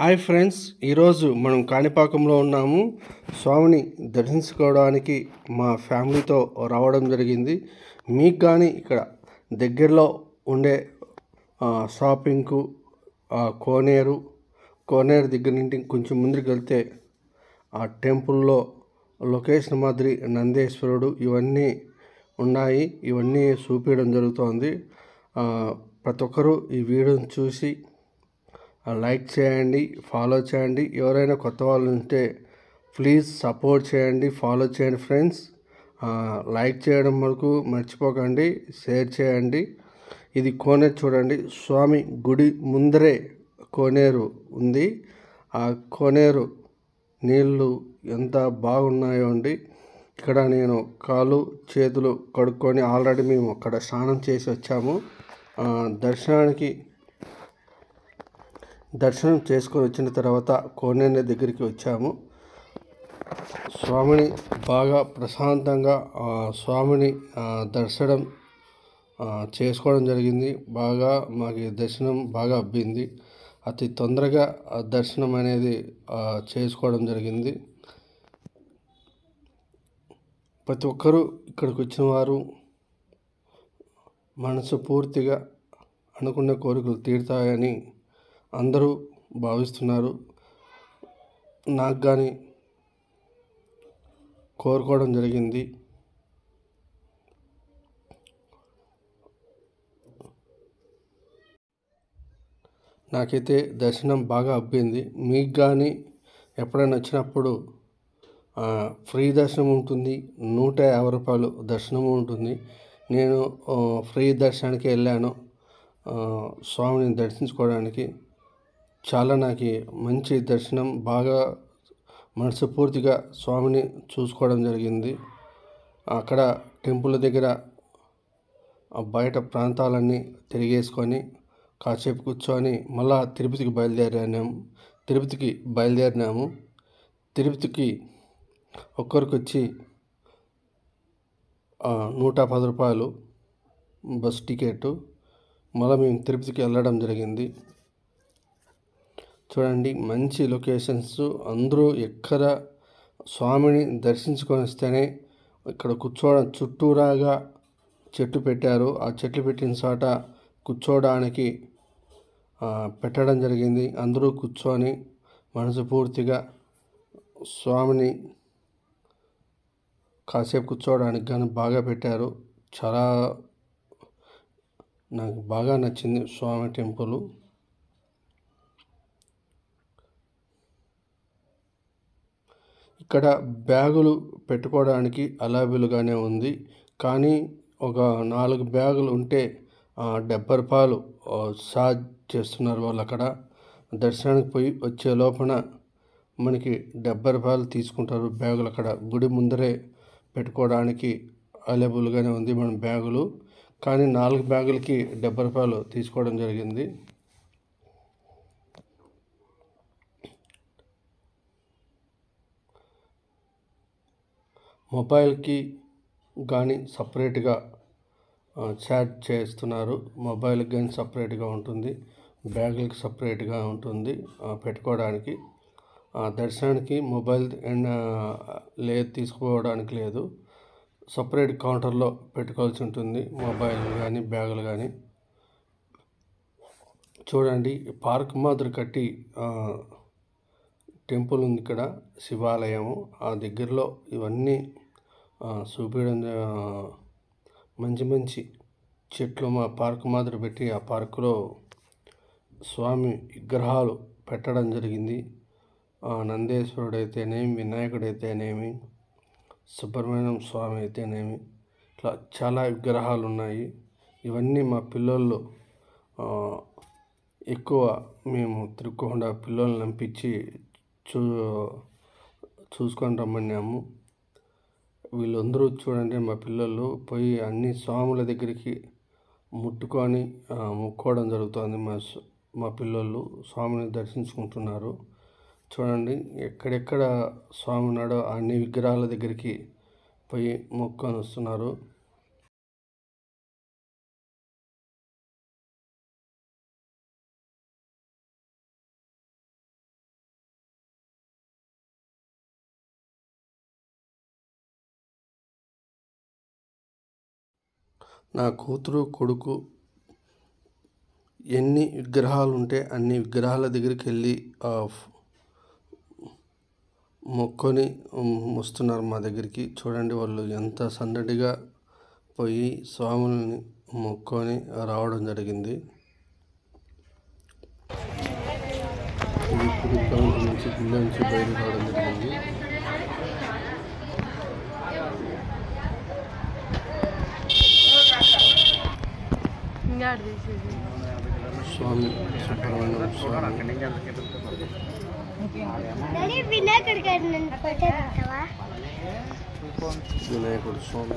Hi friends, ఈరోజు మనం కాణిపాకంలో ఉన్నాము. స్వామిని దర్శించుకోవడానికి మా ఫ్యామిలీతో రావడం జరిగింది. మీకు కానీ ఇక్కడ దగ్గరలో ఉండే షాపింగ్కు కోనేరు దగ్గర నుండి కొంచెం ముందుకు వెళ్తే ఆ టెంపుల్లో లొకేషన్ మాదిరి నందేశ్వరుడు ఇవన్నీ ఉన్నాయి. ఇవన్నీ చూపించడం జరుగుతోంది. ప్రతి ఒక్కరూ ఈ వీడియోని చూసి లైక్ చేయండి, ఫాలో చేయండి. ఎవరైనా కొత్త వాళ్ళు ఉంటే ప్లీజ్ సపోర్ట్ చేయండి, ఫాలో చేయండి ఫ్రెండ్స్. లైక్ చేయడం వరకు మర్చిపోకండి, షేర్ చేయండి. ఇది కోనేరు చూడండి, స్వామి గుడి ముందరే కోనేరు ఉంది. ఆ కోనేరు నీళ్ళు ఎంత బాగున్నాయో అండి. ఇక్కడ నేను కాళ్ళు చేతులు కడుక్కొని ఆల్రెడీ మేము అక్కడ స్నానం చేసి వచ్చాము. దర్శనం చేసుకొని వచ్చిన తర్వాత కోనేరు దగ్గరికి వచ్చాము. స్వామిని బాగా ప్రశాంతంగా స్వామిని దర్శనం చేసుకోవడం జరిగింది. బాగా మాకు దర్శనం బాగా అబ్బింది. అతి తొందరగా దర్శనం అనేది చేసుకోవడం జరిగింది. ప్రతి ఒక్కరూ ఇక్కడికి వచ్చిన వారు మనసు పూర్తిగా అనుకున్న కోరికలు తీరుతాయని అందరూ భావిస్తున్నారు. నాకు కానీ కోరుకోవడం జరిగింది. నాకైతే దర్శనం బాగా అబ్బింది. మీకు కానీ ఎప్పుడైనా వచ్చినప్పుడు ఫ్రీ దర్శనం ఉంటుంది, 150 రూపాయలు దర్శనము ఉంటుంది. నేను ఫ్రీ దర్శనానికి వెళ్ళాను స్వామిని దర్శించుకోవడానికి. చాలా నాకు మంచి దర్శనం, బాగా మనస్ఫూర్తిగా స్వామిని చూసుకోవడం జరిగింది. అక్కడ టెంపుల్ దగ్గర బయట ప్రాంతాలన్నీ తిరిగేసుకొని కాసేపు కూర్చొని మళ్ళా తిరుపతికి బయలుదేరినాము. తిరుపతికి ఒక్కరికి వచ్చి 110 రూపాయలు బస్ టికెట్. మళ్ళీ మేము తిరుపతికి వెళ్ళడం జరిగింది. చూడండి, మంచి లొకేషన్స్. అందరూ ఎక్కడ స్వామిని దర్శించుకొని వస్తేనే ఇక్కడ కూర్చోవడం, చుట్టూరాగా చెట్టు పెట్టారు. ఆ చెట్లు పెట్టిన చోట కూర్చోవడానికి పెట్టడం జరిగింది. అందరూ కూర్చొని మనస్ఫూర్తిగా స్వామిని కాసేపు కూర్చోవడానికి కానీ బాగా పెట్టారు. చాలా నాకు బాగా నచ్చింది స్వామి టెంపుల్. ఇక్కడ బ్యాగులు పెట్టుకోవడానికి అవైలబుల్గానే ఉంది. కానీ ఒక 4 బ్యాగులు ఉంటే 70 రూపాయలు ఛార్జ్ చేస్తున్నారు వాళ్ళు. అక్కడ దర్శనానికి పోయి వచ్చే లోపల మనకి 70 రూపాయలు తీసుకుంటారు బ్యాగులు. అక్కడ గుడి ముందరే పెట్టుకోవడానికి అవైలబుల్గానే ఉంది మన బ్యాగులు. కానీ 4 బ్యాగులకి 70 రూపాయలు తీసుకోవడం జరిగింది. మొబైల్కి కానీ సపరేట్గా ఛార్జ్ చేస్తున్నారు. మొబైల్కి కానీ సపరేట్గా ఉంటుంది, బ్యాగులకి సపరేట్గా ఉంటుంది పెట్టుకోవడానికి. దర్శనానికి మొబైల్ లేదు, తీసుకోవడానికి లేదు. సపరేట్ కౌంటర్లో పెట్టుకోవాల్సి ఉంటుంది మొబైల్ కానీ బ్యాగులు కానీ. చూడండి, పార్క్ మాదిరి కట్టి టెంపుల్ ఉంది ఇక్కడ, శివాలయము. ఆ దగ్గరలో ఇవన్నీ చూపించడం, మంచి చెట్లు మా పార్క్ మాదిరి పెట్టి ఆ పార్కులో స్వామి విగ్రహాలు పెట్టడం జరిగింది. నందేశ్వరుడు అయితేనేమి, వినాయకుడు అయితేనేమి, సుబ్రహ్మణ్యం స్వామి అయితేనేమి, ఇట్లా చాలా విగ్రహాలు ఉన్నాయి. ఇవన్నీ మా పిల్లలు ఎక్కువ మేము తిరుక్కోకుండా పిల్లల్ని పంపించి చూసుకొని రమ్మన్నాము. వీళ్ళందరూ చూడండి, మా పిల్లలు పోయి అన్ని స్వాముల దగ్గరికి ముట్టుకొని మొక్కోవడం జరుగుతుంది. మా పిల్లలు స్వామిని దర్శించుకుంటున్నారు. చూడండి, ఎక్కడెక్కడ స్వామి ఉన్నాడో అన్ని విగ్రహాల దగ్గరికి పోయి మొక్కొని వస్తున్నారు. నా కూతురు కొడుకు ఎన్ని విగ్రహాలు ఉంటే అన్ని విగ్రహాల దగ్గరికి వెళ్ళి మొక్కొని వస్తున్నారు మా దగ్గరికి. చూడండి వాళ్ళు ఎంత సందడిగా పోయి స్వాములని మొక్కొని రావడం జరిగింది. ఇప్పుడు గ్రౌండ్ నుంచి గుళ్ళ నుంచి బయట రావడం జరిగింది. స్వామి సుబ్రహ్మణ్యం స్వామి వినాయకుడు స్వామి